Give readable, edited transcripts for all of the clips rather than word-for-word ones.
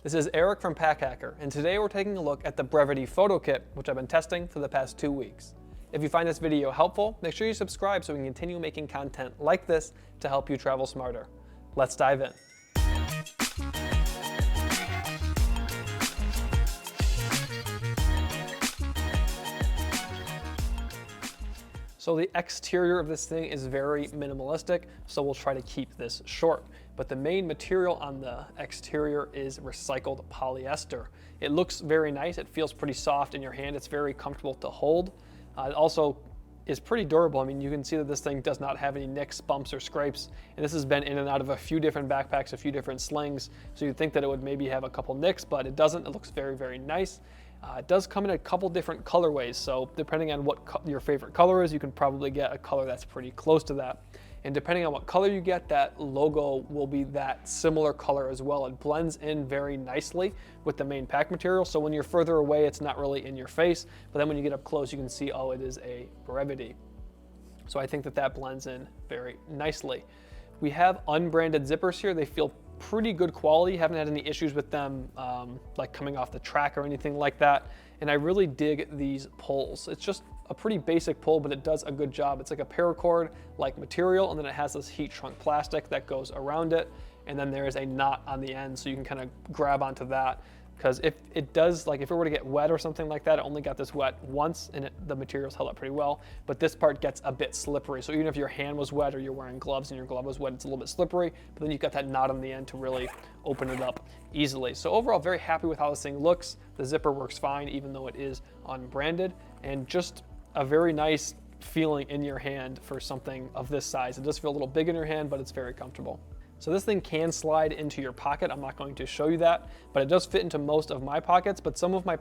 This is Eric from Pack Hacker, and today we're taking a look at the Brevite Photo Kit, which I've been testing for the past 2 weeks. If you find this video helpful, make sure you subscribe so we can continue making content like this to help you travel smarter. Let's dive in. So the exterior of this thing is very minimalistic, so we'll try to keep this short. But the main material on the exterior is recycled polyester. It looks very nice, it feels pretty soft in your hand, it's very comfortable to hold. It also is pretty durable. I mean, you can see that this thing does not have any nicks, bumps, or scrapes, and this has been in and out of a few different backpacks, a few different slings, so you'd think that it would maybe have a couple nicks, but it doesn't. It looks very, very nice. It does come in a couple different colorways, so depending on what your favorite color is, you can probably get a color that's pretty close to that. And depending on what color you get, that logo will be that similar color as well. It blends in very nicely with the main pack material, so when you're further away, it's not really in your face, but then when you get up close, you can see, oh, it is a Brevite. So I think that that blends in very nicely. We have unbranded zippers here. They feel pretty good quality. Haven't had any issues with them like coming off the track or anything like that. And I really dig these pulls. It's just a pretty basic pull, but it does a good job. It's like a paracord like material, and then it has this heat shrunk plastic that goes around it. And then there is a knot on the end, so you can kind of grab onto that. Because if it does, like if it were to get wet or something like that, it only got this wet once and the material's held up pretty well, but this part gets a bit slippery. So even if your hand was wet or you're wearing gloves and your glove was wet, it's a little bit slippery, but then you've got that knot on the end to really open it up easily. So overall, very happy with how this thing looks. The zipper works fine, even though it is unbranded, and just a very nice feeling in your hand for something of this size. It does feel a little big in your hand, but it's very comfortable. So this thing can slide into your pocket. I'm not going to show you that, but it does fit into most of my pockets, but some of my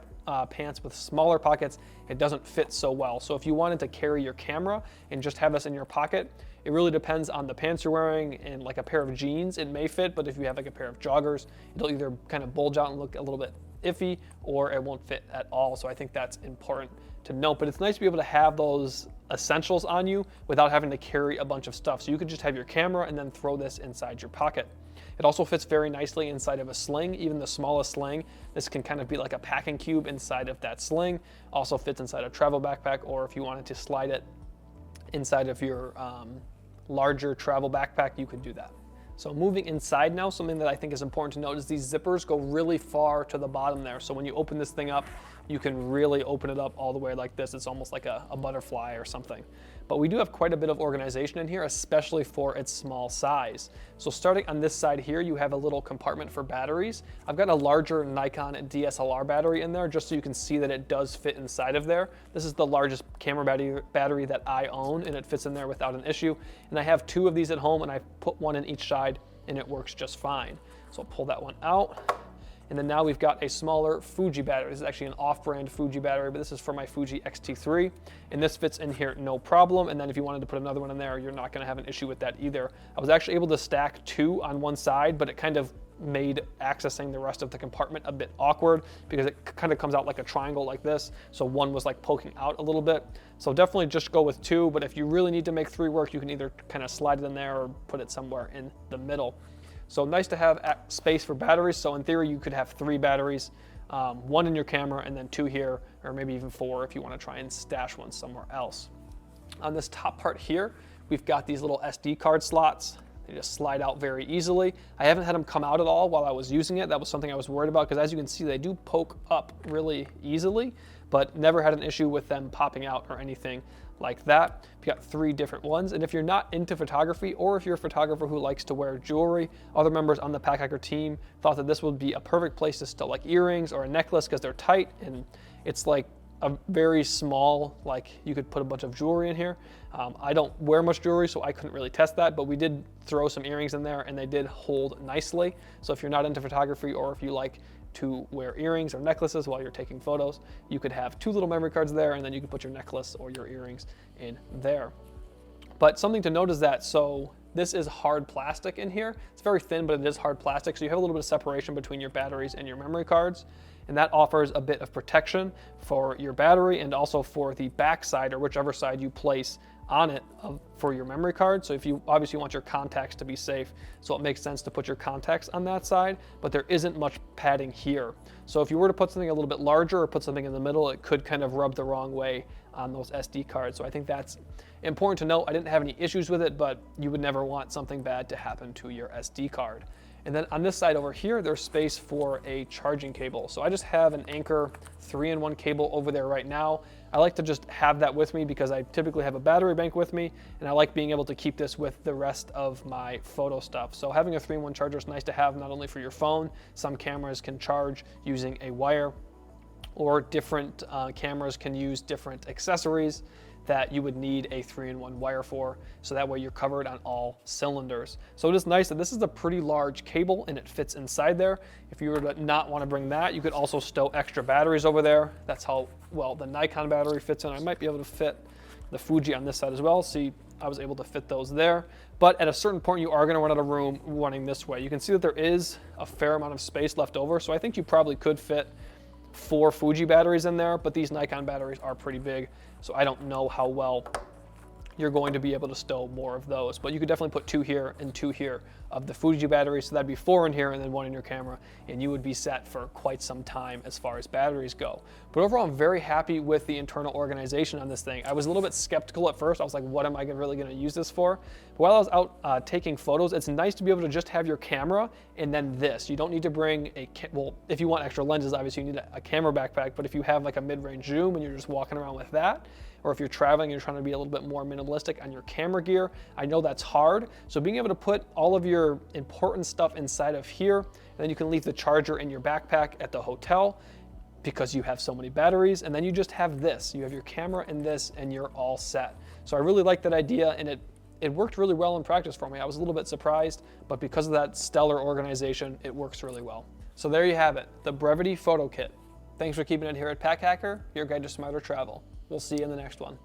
pants with smaller pockets, it doesn't fit so well. So if you wanted to carry your camera and just have this in your pocket, it really depends on the pants you're wearing. And like a pair of jeans, it may fit, but if you have like a pair of joggers, it'll either kind of bulge out and look a little bit iffy, or it won't fit at all. So I think that's important to note, but it's nice to be able to have those essentials on you without having to carry a bunch of stuff. So you could just have your camera and then throw this inside your pocket. It also fits very nicely inside of a sling, even the smallest sling. This can kind of be like a packing cube inside of that sling. Also fits inside a travel backpack, or if you wanted to slide it inside of your larger travel backpack, you could do that. So moving inside now, something that I think is important to note is these zippers go really far to the bottom there. So when you open this thing up, you can really open it up all the way like this. It's almost like a butterfly or something. But we do have quite a bit of organization in here, especially for its small size. So starting on this side here, you have a little compartment for batteries. I've got a larger Nikon DSLR battery in there just so you can see that it does fit inside of there. This is the largest camera battery that I own, and it fits in there without an issue. And I have 2 of these at home, and I put one in each side, and it works just fine. So I'll pull that one out. And then now we've got a smaller Fuji battery. This is actually an off-brand Fuji battery, but this is for my Fuji X-T3. And this fits in here no problem. And then if you wanted to put another one in there, you're not gonna have an issue with that either. I was actually able to stack 2 on one side, but it kind of made accessing the rest of the compartment a bit awkward because it kind of comes out like a triangle like this. So one was like poking out a little bit. So definitely just go with 2, but if you really need to make 3 work, you can either kind of slide it in there or put it somewhere in the middle. So nice to have space for batteries. So in theory, you could have 3 batteries, 1 in your camera and then 2 here, or maybe even 4 if you want to try and stash one somewhere else. On this top part here, we've got these little SD card slots. They just slide out very easily. I haven't had them come out at all while I was using it. That was something I was worried about because as you can see, they do poke up really easily, but never had an issue with them popping out or anything like that. We've got 3 different ones. And if you're not into photography, or if you're a photographer who likes to wear jewelry, other members on the Pack Hacker team thought that this would be a perfect place to stow like earrings or a necklace because they're tight and it's like a very small, like you could put a bunch of jewelry in here. I don't wear much jewelry, so I couldn't really test that, but we did throw some earrings in there and they did hold nicely. So if you're not into photography, or if you like to wear earrings or necklaces while you're taking photos, you could have 2 little memory cards there, and then you could put your necklace or your earrings in there. But something to note is that, so this is hard plastic in here. It's very thin, but it is hard plastic, so you have a little bit of separation between your batteries and your memory cards, and that offers a bit of protection for your battery and also for the back side, or whichever side you place on it for your memory card. So if you obviously want your contacts to be safe, so it makes sense to put your contacts on that side, but there isn't much padding here. So if you were to put something a little bit larger or put something in the middle, it could kind of rub the wrong way on those SD cards. So I think that's important to note. I didn't have any issues with it, but you would never want something bad to happen to your SD card. And then on this side over here, there's space for a charging cable. So I just have an Anker 3-in-1 cable over there right now. I like to just have that with me because I typically have a battery bank with me, and I like being able to keep this with the rest of my photo stuff. So having a 3-in-1 charger is nice to have, not only for your phone. Some cameras can charge using a wire, or different cameras can use different accessories that you would need a 3-in-1 wire for, so that way you're covered on all cylinders. So it is nice that this is a pretty large cable and it fits inside there. If you were to not want to bring that, you could also stow extra batteries over there. That's how well the Nikon battery fits in. I might be able to fit the Fuji on this side as well. See, I was able to fit those there. But at a certain point, you are going to run out of room running this way. You can see that there is a fair amount of space left over, so I think you probably could fit 4 Fuji batteries in there, but these Nikon batteries are pretty big, so I don't know how well you're going to be able to stow more of those. But you could definitely put 2 here and 2 here of the Fuji batteries, so that'd be 4 in here and then 1 in your camera, and you would be set for quite some time as far as batteries go. But overall, I'm very happy with the internal organization on this thing. I was a little bit skeptical at first. I was like, what am I really going to use this for? But while I was out taking photos, it's nice to be able to just have your camera and then this. You don't need to bring well, if you want extra lenses, obviously you need a camera backpack, but if you have like a mid-range zoom and you're just walking around with that, or if you're traveling and you're trying to be a little bit more minimalistic on your camera gear, I know that's hard. So being able to put all of your important stuff inside of here, and then you can leave the charger in your backpack at the hotel because you have so many batteries, and then you just have this. You have your camera and this, and you're all set. So I really like that idea, and it worked really well in practice for me. I was a little bit surprised, but because of that stellar organization, it works really well. So there you have it, the Brevite Photo Kit. Thanks for keeping it here at Pack Hacker, your guide to smarter travel. We'll see you in the next one.